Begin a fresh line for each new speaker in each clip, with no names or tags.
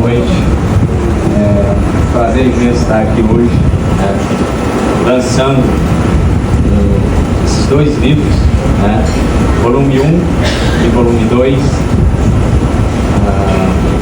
noite. Prazer imenso estar aqui hoje, lançando esses dois livros, volume 1 e volume 2,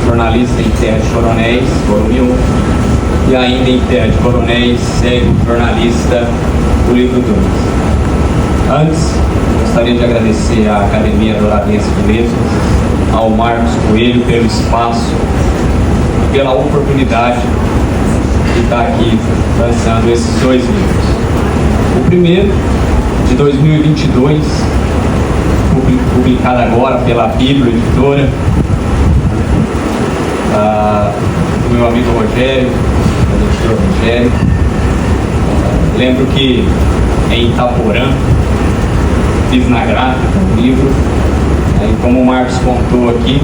Jornalista em Terra de Coronéis, volume 1, e ainda em Terra de Coronéis, segue Jornalista, o livro 2. Antes, gostaria de agradecer à Academia Douradense de Letras, ao Marcos Coelho pelo espaço e pela oportunidade de estar aqui lançando esses dois livros. O primeiro, de 2022, publicado agora pela Bíblia Editora, do meu amigo Rogério, do editor Rogério. Lembro que em Itaporã fiz na gráfica o livro, e como o Marcos contou aqui,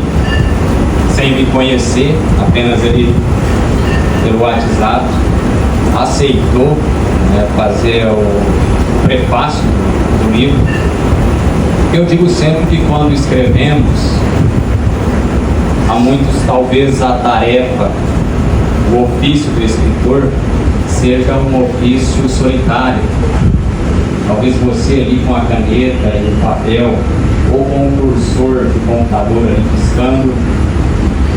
sem me conhecer, apenas ele pelo WhatsApp, aceitou fazer o prefácio do livro. Eu digo sempre que quando escrevemos, há muitos talvez a tarefa, o ofício do escritor seja um ofício solitário. Talvez você ali com a caneta e o papel, ou com o cursor do computador ali piscando,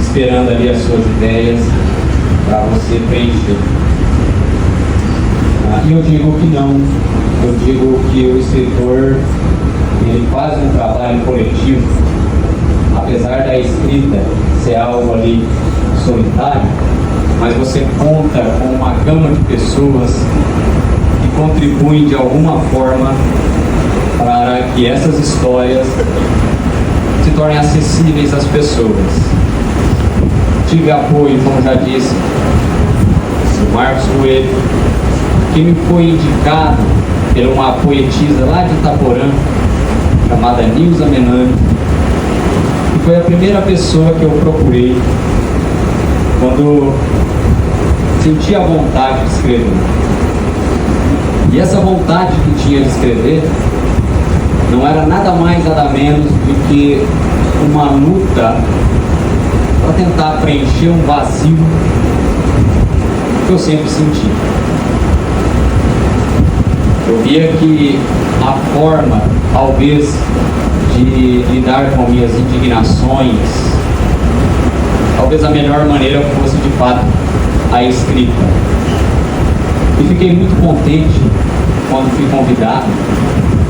esperando ali as suas ideias para você preencher. E eu digo que não. Eu digo que o escritor, ele faz um trabalho coletivo. Apesar da escrita ser algo ali solitário, mas você conta com uma gama de pessoas que contribuem de alguma forma para que essas histórias se tornem acessíveis às pessoas. Tive apoio, como já disse, do Marcos Coelho, que me foi indicado por uma poetisa lá de Itaporã, chamada Nilza Menani, que foi a primeira pessoa que eu procurei quando senti a vontade de escrever. E essa vontade que tinha de escrever não era nada mais, nada menos do que uma luta para tentar preencher um vazio que eu sempre senti. Eu via que a forma, talvez, de lidar com minhas indignações, talvez a melhor maneira fosse, de fato, a escrita. E fiquei muito contente quando fui convidado,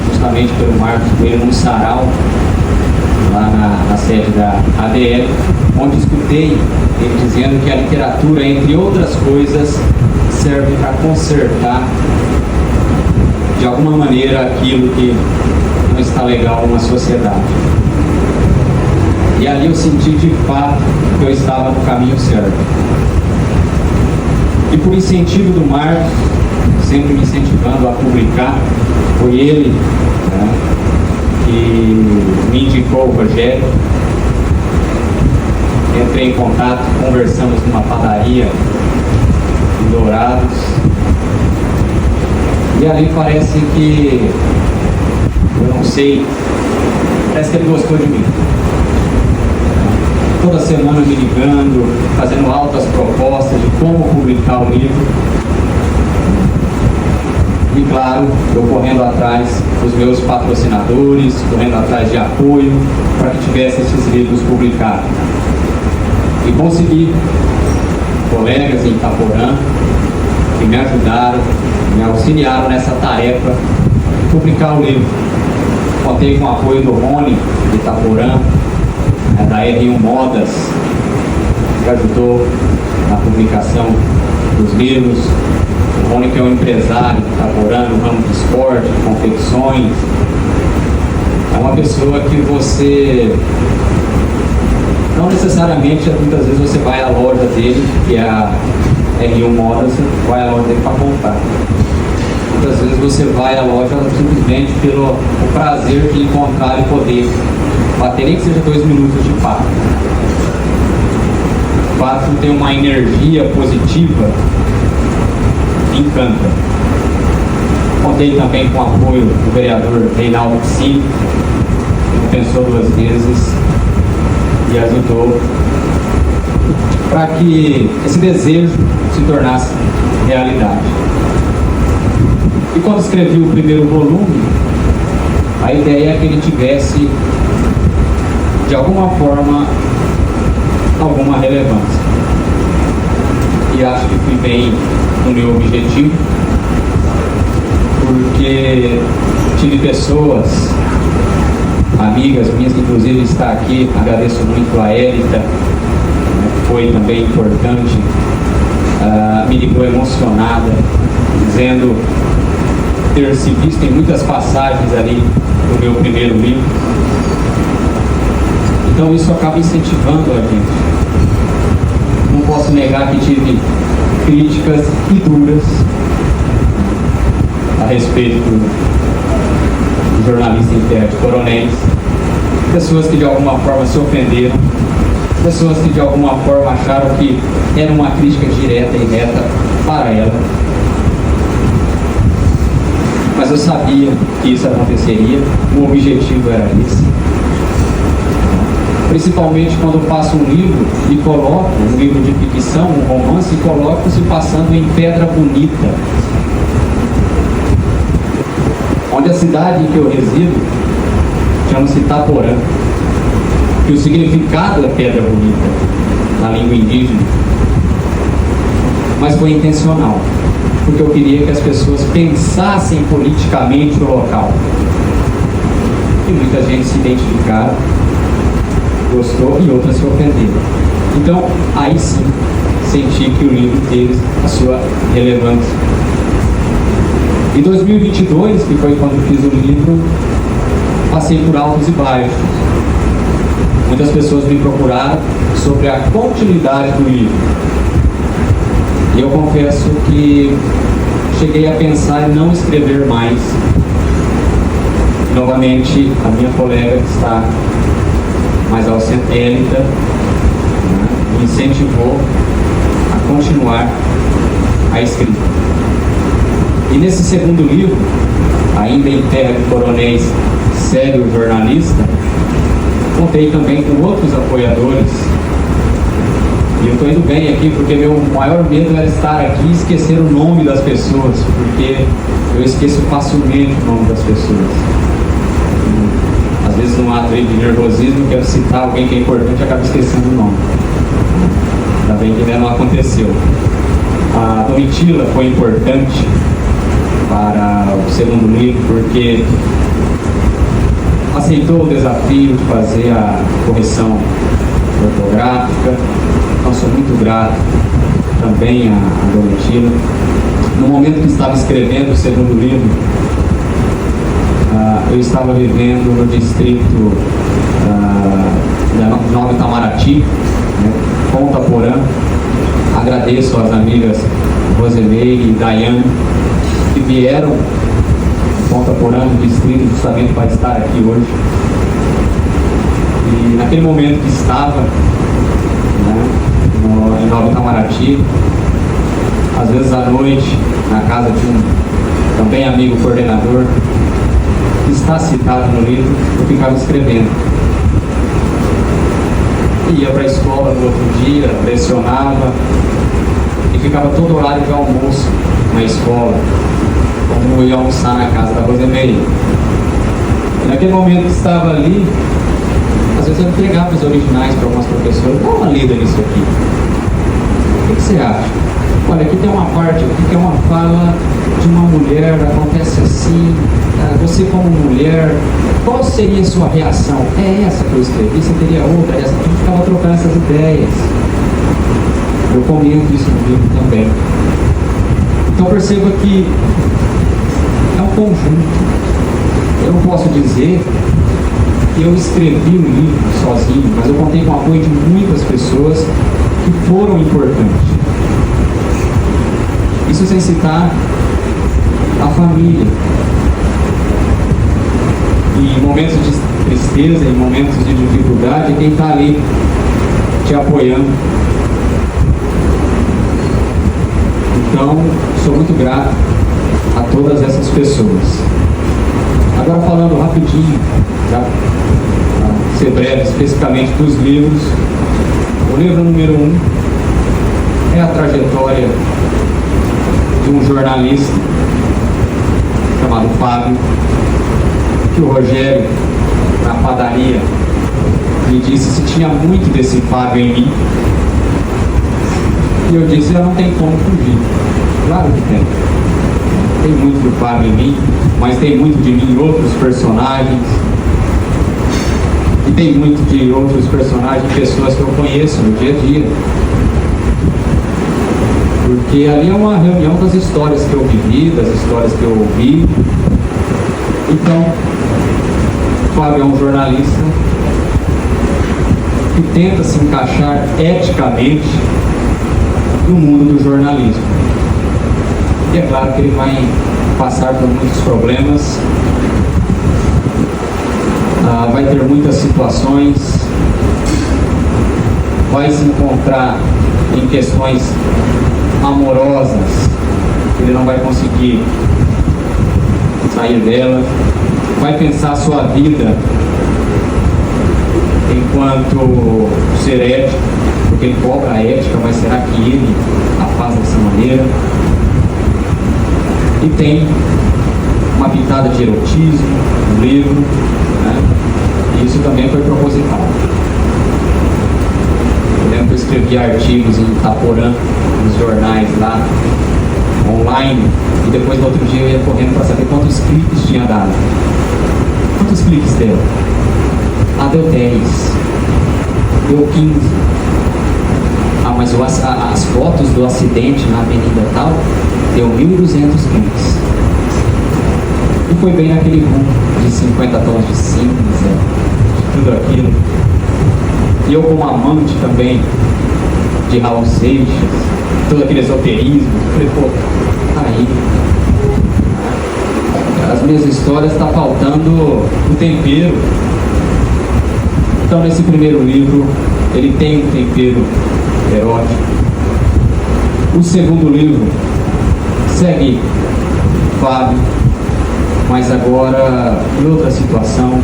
justamente pelo Marcos Coelho, num sarau, lá na sede da ADL, onde escutei ele dizendo que a literatura, entre outras coisas, serve para consertar, de alguma maneira, aquilo que não está legal numa sociedade. E ali eu senti, de fato, que eu estava no caminho certo. E por incentivo do Marcos, sempre me incentivando a publicar, foi ele que me indicou o Rogério. Entrei em contato, conversamos numa padaria em Dourados, e ali parece que, eu não sei, parece que ele gostou de mim. Toda semana me ligando, fazendo altas propostas de como publicar o livro. E claro, eu correndo atrás dos meus patrocinadores, correndo atrás de apoio para que tivesse esses livros publicados. E consegui colegas em Itaporã que me ajudaram, me auxiliaram nessa tarefa de publicar o livro. Contei com o apoio do Rony de Itaporã, da R1 Modas, que ajudou na publicação dos livros. O Rony, que é um empresário de Itaporã no ramo de esporte, de confecções, é uma pessoa que você não necessariamente, muitas vezes você vai à loja dele, que é a R1 Modas, vai à loja dele para comprar. Muitas vezes você vai à loja simplesmente pelo prazer de encontrar e poder bater, nem que seja 2 minutos de papo. O fato tem uma energia positiva, encanta. Contei também com o apoio do vereador Reinaldo Piscini, que pensou 2 vezes e ajudou para que esse desejo se tornasse realidade. E quando escrevi o primeiro volume, a ideia é que ele tivesse, de alguma forma, alguma relevância. E acho que fui bem no meu objetivo, porque tive pessoas, amigas minhas, que inclusive está aqui, agradeço muito a Érica, foi também importante, me ligou emocionada, dizendo ter se visto em muitas passagens ali no meu primeiro livro. Então isso acaba incentivando a gente. Não posso negar que tive críticas e duras a respeito do jornalista em terra de Coronéis, pessoas que de alguma forma se ofenderam, pessoas que de alguma forma acharam que era uma crítica direta e reta para ela. Mas eu sabia que isso aconteceria, o objetivo era esse. Principalmente quando eu faço um livro e coloco, um livro de ficção, um romance, e coloco se passando em Pedra Bonita, onde a cidade em que eu resido chama-se Itaporã, que o significado é Pedra Bonita, na língua indígena. Mas foi intencional, porque eu queria que as pessoas pensassem politicamente o local. E muita gente se identificaram, gostou, e outras se ofenderam. Então, aí sim, senti que o livro teve a sua relevância. Em 2022, que foi quando fiz o livro, passei por altos e baixos. Muitas pessoas me procuraram sobre a continuidade do livro. E eu confesso que cheguei a pensar em não escrever mais. Novamente, a minha colega que está mais ausentélica, me incentivou a continuar a escrita. E nesse segundo livro, ainda em Terra de Coronéis, Sério Jornalista, contei também com outros apoiadores. E eu estou indo bem aqui porque meu maior medo era estar aqui e esquecer o nome das pessoas, porque eu esqueço facilmente o nome das pessoas. Às vezes, num ato de nervosismo, quero citar alguém que é importante e acabo esquecendo o nome. Ainda bem que não aconteceu. A Domitila foi importante para o segundo livro, porque aceitou o desafio de fazer a correção ortográfica. Então sou muito grato também a Domitila. No momento que estava escrevendo o segundo livro, eu estava vivendo no distrito da Nova Itamaraty, Ponta Porã. Agradeço às amigas Rosemeire e Daiane que vieram de Ponta Porã, do distrito, justamente para estar aqui hoje. E naquele momento que estava em Nova Itamaraty, às vezes à noite, na casa de um também amigo coordenador, que está citado no livro, eu ficava escrevendo. Ia para a escola no outro dia, lecionava, e ficava todo horário de almoço na escola, como eu ia almoçar na casa da Rosemeire. E naquele momento que estava ali, às vezes eu entregava os originais para algumas professoras. Dá uma lida nisso aqui. O que você acha? Olha, aqui tem uma parte aqui que é uma fala de uma mulher, acontece assim, você como mulher, qual seria a sua reação? É essa que eu escrevi, você teria outra, essa? A gente ficava trocando essas ideias. Eu comento isso no livro também. Então perceba que é um conjunto. Eu não posso dizer que eu escrevi o livro sozinho, mas eu contei com o apoio de muitas pessoas que foram importantes. Isso sem citar a família. Em momentos de tristeza, em momentos de dificuldade, quem está ali te apoiando. Então, sou muito grato a todas essas pessoas. Agora falando rapidinho, para ser breve, especificamente dos livros. O livro número 1 é a trajetória de um jornalista chamado Fábio, que o Rogério, na padaria, me disse se tinha muito desse Fábio em mim. E eu disse, não tem como fugir. Claro que tem. Tem muito do Fábio em mim, mas tem muito de mim em outros personagens. E tem muito de outros personagens, pessoas que eu conheço no dia a dia. Porque ali é uma reunião das histórias que eu vivi, das histórias que eu ouvi. Então, Fábio é um jornalista que tenta se encaixar eticamente no mundo do jornalismo. E é claro que ele vai passar por muitos problemas, vai ter muitas situações, vai se encontrar em questões amorosas, ele não vai conseguir sair dela, vai pensar a sua vida enquanto ser ético, porque ele cobra a ética, mas será que ele a faz dessa maneira? E tem uma pitada de erotismo no livro, né? E isso também foi proposital. Eu lembro que eu escrevi artigos em Itaporã, nos jornais lá, online, e depois no outro dia eu ia correndo para saber quantos cliques tinha dado. Quantos cliques deu? Deu 10, deu 15. Mas as fotos do acidente na avenida tal deu 1.200 cliques. E foi bem naquele boom de 50 tons de cinza, de tudo aquilo. E eu, como amante também de Raul Seixas, todo aquele esoterismo, falei, pô, aí as minhas histórias está faltando o tempero. Então, nesse primeiro livro, ele tem um tempero erótico. O segundo livro segue Fábio, mas agora em outra situação,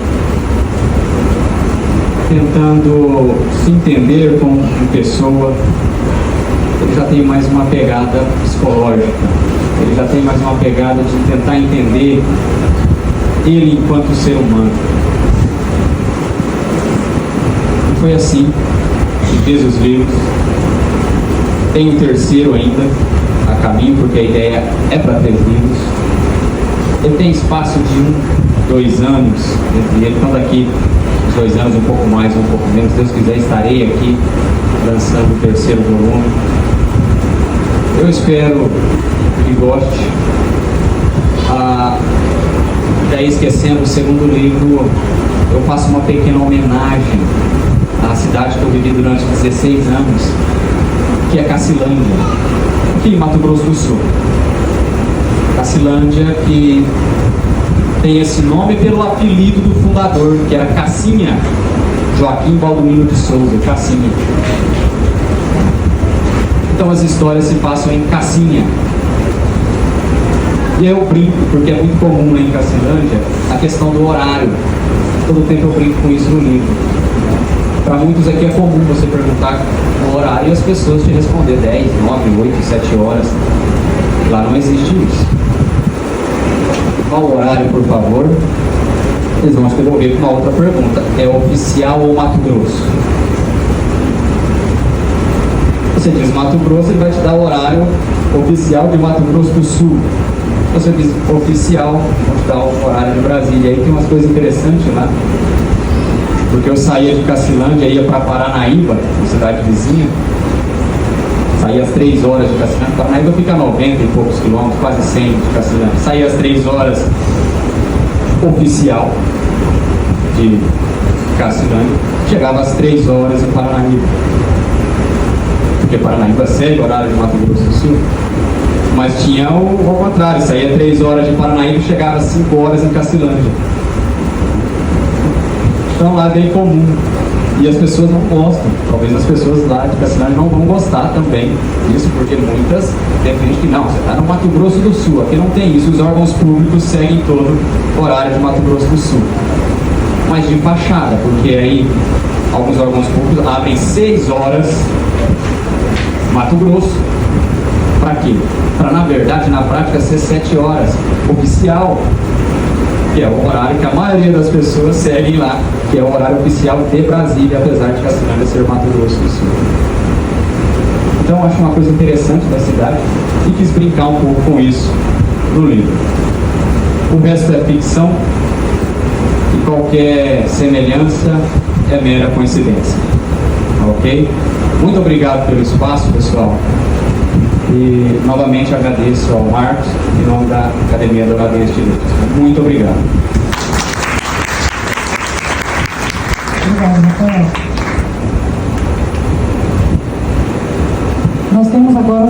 tentando se entender como pessoa. Ele já tem mais uma pegada psicológica, ele já tem mais uma pegada de tentar entender ele enquanto ser humano. E foi assim que fez os livros. Tem um terceiro ainda a caminho, porque a ideia é para 3 livros. Ele tem espaço de 2 anos entre ele, então daqui uns 2 anos, um pouco mais, um pouco menos, se Deus quiser, estarei aqui lançando o terceiro volume. Eu espero que goste. Daí, esquecendo o segundo livro, eu faço uma pequena homenagem à cidade que eu vivi durante 16 anos, que é Cacilândia, aqui em Mato Grosso do Sul. Cacilândia, que tem esse nome pelo apelido do fundador, que era Cassinha, Joaquim Baldomino de Souza, Cassinha. Então as histórias se passam em Cassinha. E eu brinco, porque é muito comum lá em Cacilândia a questão do horário. Todo tempo eu brinco com isso no livro. Para muitos aqui é comum você perguntar o horário e as pessoas te responder 10, 9, 8, 7 horas. Lá não existe isso. Qual o horário, por favor? Eles vão devolver com uma outra pergunta. É oficial ou Mato Grosso? Você diz Mato Grosso, ele vai te dar o horário oficial de Mato Grosso do Sul. Você diz oficial, vou te dar o horário de Brasília. Aí tem umas coisas interessantes lá. Porque eu saía de Cacilândia e ia para Paranaíba, uma cidade vizinha. Saía às 3 horas de Cacilândia. Paranaíba fica a 90 e poucos quilômetros, quase 100 de Cacilândia. Saía às 3 horas oficial de Cacilândia. Chegava às 3 horas em Paranaíba. Porque Paranaíba segue o horário de Mato Grosso do Sul. Mas tinha ao contrário, saía 3 horas de Paranaíba e chegava às 5 horas em Cacilândia. Então lá é bem comum. E as pessoas não gostam. Talvez as pessoas lá de Cacilândia não vão gostar também disso, porque muitas defendem que não, você está no Mato Grosso do Sul, aqui não tem isso, os órgãos públicos seguem todo o horário de Mato Grosso do Sul. Mas de fachada, porque aí alguns órgãos públicos abrem 6 horas Mato Grosso. Para quê? Para, na verdade, na prática, ser 7 horas oficial, que é o horário que a maioria das pessoas seguem lá, que é o horário oficial de Brasília, apesar de Castelândia ser Mato Grosso do Sul. Então, eu acho uma coisa interessante da cidade e quis brincar um pouco com isso no livro. O resto é ficção e qualquer semelhança é mera coincidência. Ok? Muito obrigado pelo espaço, pessoal. E novamente agradeço ao Marcos, em nome da Academia do Gaviões de Letras. Muito obrigado.
Obrigado, Rafael. Nós temos agora